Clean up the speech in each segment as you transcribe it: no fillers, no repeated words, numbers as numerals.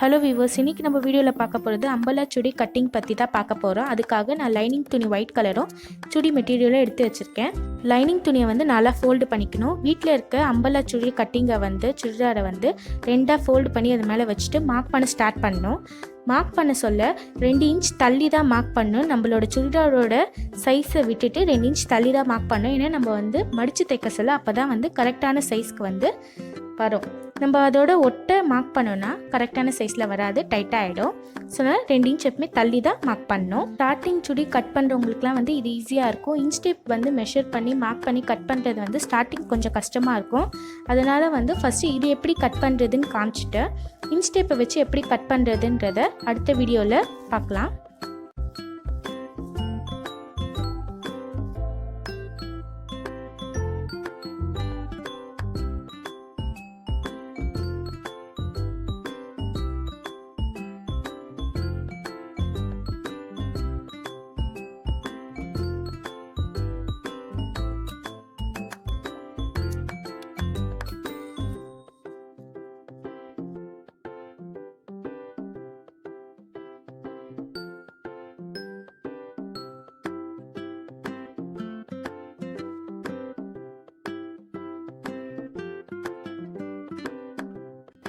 Hello viewers, இன்றைக்கி நம்ம வீடியோவில் பார்க்க போகிறது அம்பலா சுடி கட்டிங் பற்றி தான் பார்க்க போகிறோம். அதுக்காக நான் லைனிங் துணி ஒயிட் கலரும் சுடி மெட்டீரியலும் எடுத்து வச்சுருக்கேன். லைனிங் துணியை வந்து நல்லா ஃபோல்டு பண்ணிக்கணும். வீட்டில் இருக்க அம்பலா சுடி கட்டிங்கை வந்து சுடிதாரை வந்து ரெண்டாக ஃபோல்டு பண்ணி அது மேலே வச்சுட்டு மார்க் பண்ண ஸ்டார்ட் பண்ணணும். மார்க் பண்ண சொல்ல 2 இன்ச் தள்ளி தான் மார்க் பண்ணணும். நம்மளோட சுடிதாரோட சைஸை விட்டுட்டு 2 இன்ச் தள்ளி தான் மார்க் பண்ணணும். ஏன்னா நம்ம வந்து மடித்து தைக்க சொல்ல அப்போ தான் வந்து கரெக்டான சைஸ்க்கு வந்து வரும். நம்ம அதோட ஒட்டை மார்க் பண்ணோன்னா கரெக்டான சைஸில் வராது, டைட்டாக ஆகிடும். ஸோ 2 இன்ச் எப்பவுமே தள்ளி தான் மார்க் பண்ணணும். ஸ்டார்டிங் சுடி கட் பண்ணுறவங்களுக்குலாம் வந்து இது ஈஸியாக இருக்கும். இன்ச் டேப் வந்து மெஷர் பண்ணி மார்க் பண்ணி கட் பண்ணுறது வந்து ஸ்டார்டிங் கொஞ்சம் கஷ்டமாக இருக்கும். அதனால் வந்து ஃபஸ்ட்டு இது எப்படி கட் பண்ணுறதுன்னு காமிச்சிட்டு இன்ச் டேப்பை வச்சு எப்படி கட் பண்ணுறதுன்றத அடுத்த வீடியோவில் பார்க்கலாம்.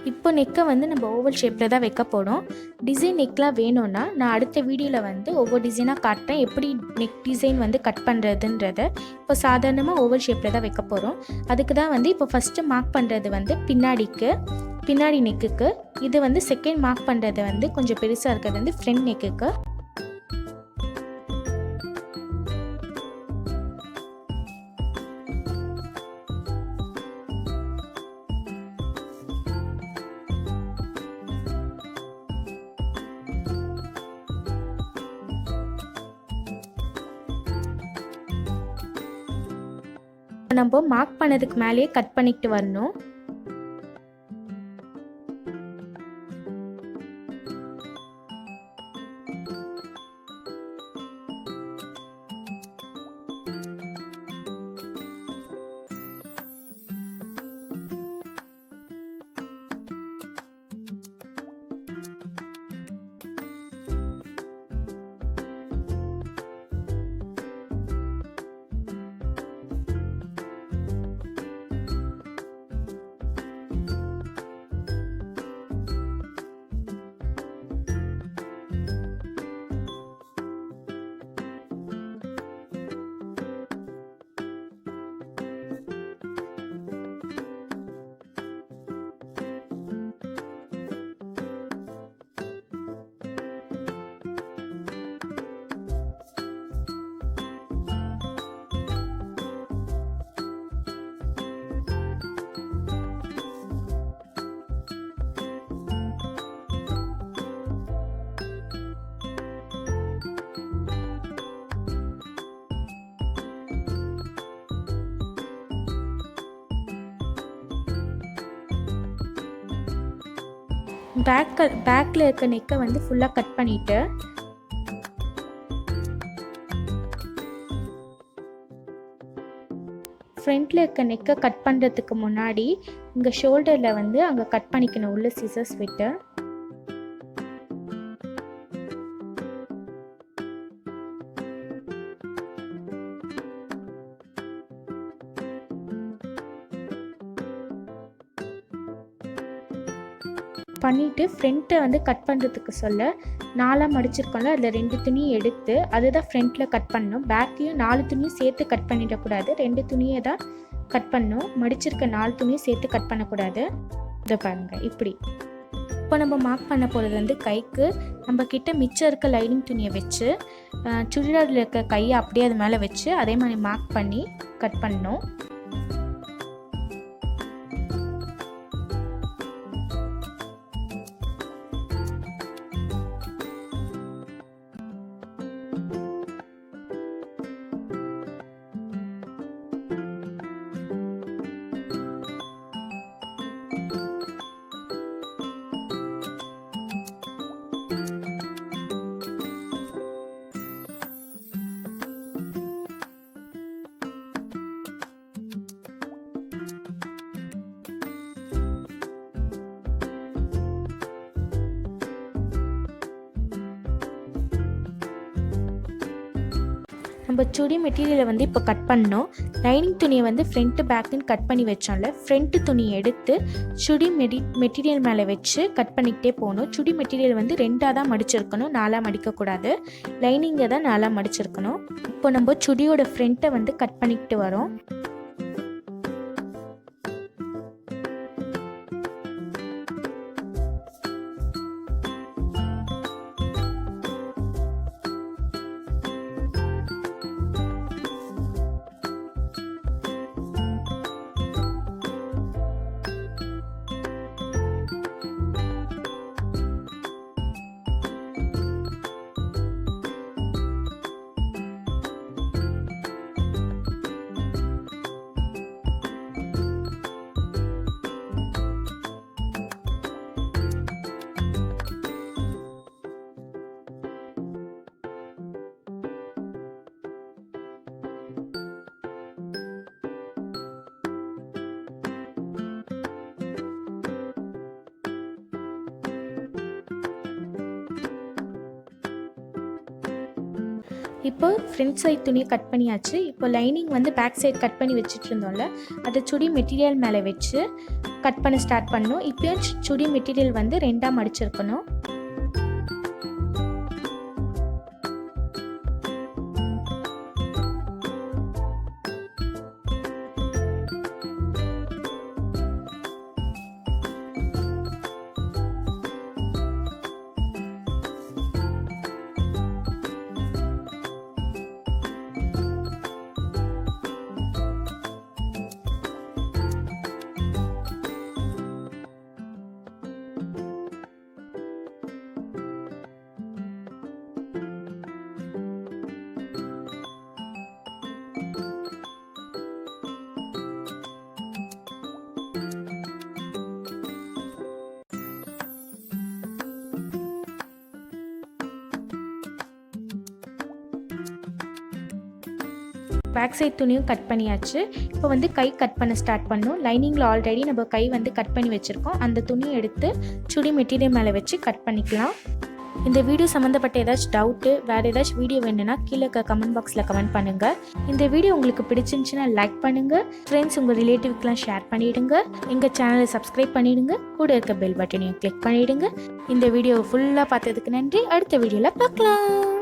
இப்போ நெக்கை வந்து நம்ம ஓவல் ஷேப்பில் தான் வைக்க போகிறோம். டிசைன் நெக்லாம் வேணும்னா நான் அடுத்த வீடியோவில் வந்து ஒவ்வொரு டிசைனாக காட்டுறேன், எப்படி நெக் டிசைன் வந்து கட் பண்ணுறதுன்றத. இப்போ சாதாரணமாக ஓவல் ஷேப்பில் தான் வைக்க போகிறோம். அதுக்கு தான் வந்து இப்போ ஃபஸ்ட்டு மார்க் பண்ணுறது வந்து பின்னாடி நெக்குக்கு. இது வந்து செகண்ட் மார்க் பண்ணுறது வந்து கொஞ்சம் பெருசாக இருக்கிறது வந்து ஃப்ரண்ட் நெக்குக்கு. நம்ம மார்க் பண்ணதுக்கு மேலேயே கட் பண்ணிட்டு வரணும். பேக்கில் இருக்க நெக்கை வந்து ஃபுல்லாக கட் பண்ணிவிட்டு ஃப்ரண்ட்டில் இருக்க நெக்கை கட் பண்ணுறதுக்கு முன்னாடி இங்கே ஷோல்டரில் வந்து அங்கே கட் பண்ணிக்கணும் உள்ள சிசர்ஸ் விட்டு. பண்ணிவிட்டு ஃப்ரண்ட்டை வந்து கட் பண்ணுறதுக்கு சொல்ல 4 மடிச்சிருக்கோம்ல, அதில் 2 துணி எடுத்து அதுதான் ஃப்ரண்ட்டில் கட் பண்ணணும். பேக்கையும் 4 துணியும் சேர்த்து கட் பண்ணிடக்கூடாது, 2 துணியை தான் கட் பண்ணணும். மடிச்சிருக்க 4 துணியும் சேர்த்து கட் பண்ணக்கூடாது. இதை பாருங்கள் இப்படி. இப்போ நம்ம மார்க் பண்ண போகிறது வந்து கைக்கு. நம்ம கிட்ட மிச்சம் இருக்க லைனிங் துணியை வச்சு சுடிதாரில் இருக்க கையை அப்படியே அது மேலே வச்சு அதே மாதிரி மார்க் பண்ணி கட் பண்ணணும். நம்ம சுடி மெட்டீரியலை வந்து இப்போ கட் பண்ணோம். லைனிங் துணியை வந்து ஃப்ரண்ட்டு பேக்குன்னு கட் பண்ணி வச்சோம்ல, ஃப்ரண்ட்டு துணியை எடுத்து சுடி மெட்டீரியல் மேலே வச்சு கட் பண்ணிக்கிட்டே போகணும். சுடி மெட்டீரியல் வந்து 2ஆக தான் மடிச்சிருக்கணும், 4ஆக மடிக்கக்கூடாது. லைனிங்கை தான் 4ஆக மடிச்சிருக்கணும். இப்போ நம்ம சுடியோட ஃப்ரண்ட்டை வந்து கட் பண்ணிக்கிட்டு வரோம். இப்போ ஃப்ரண்ட் சைட் துணியை கட் பண்ணியாச்சு. இப்போ லைனிங் வந்து பேக் சைட் கட் பண்ணி வச்சுட்டு இருந்தோம்ல, அதை சுடி மெட்டீரியல் மேலே வச்சு கட் பண்ண ஸ்டார்ட் பண்ணணும். இப்போயும் சுடி மெட்டீரியல் வந்து 2ஆக மடிச்சிருக்கணும். பேக் சைட் துணியும் கட் பண்ணியாச்சு. இப்போ வந்து கை கட் பண்ண ஸ்டார்ட் பண்ணணும். லைனிங்கில் ஆல்ரெடி நம்ம கை வந்து கட் பண்ணி வச்சுருக்கோம். அந்த துணியை எடுத்து சுடி மெட்டீரியல் மேலே வச்சு கட் பண்ணிக்கலாம். இந்த வீடியோ சம்மந்தப்பட்ட ஏதாச்சும் டவுட்டு, வேறு ஏதாச்சும் வீடியோ வேணும்னா கீழே கமெண்ட் பாக்ஸில் கமெண்ட் பண்ணுங்கள். இந்த வீடியோ உங்களுக்கு பிடிச்சிருந்துச்சுன்னா லைக் பண்ணுங்கள், ஃப்ரெண்ட்ஸ் உங்கள் ரிலேட்டிவ்க்கெலாம் ஷேர் பண்ணிவிடுங்க, எங்கள் சேனலை சப்ஸ்கிரைப் பண்ணிவிடுங்க, கூட இருக்க பெல் பட்டனையும் கிளிக் பண்ணிவிடுங்க. இந்த வீடியோ ஃபுல்லாக பார்த்ததுக்கு நன்றி. அடுத்த வீடியோவில் பார்க்கலாம்.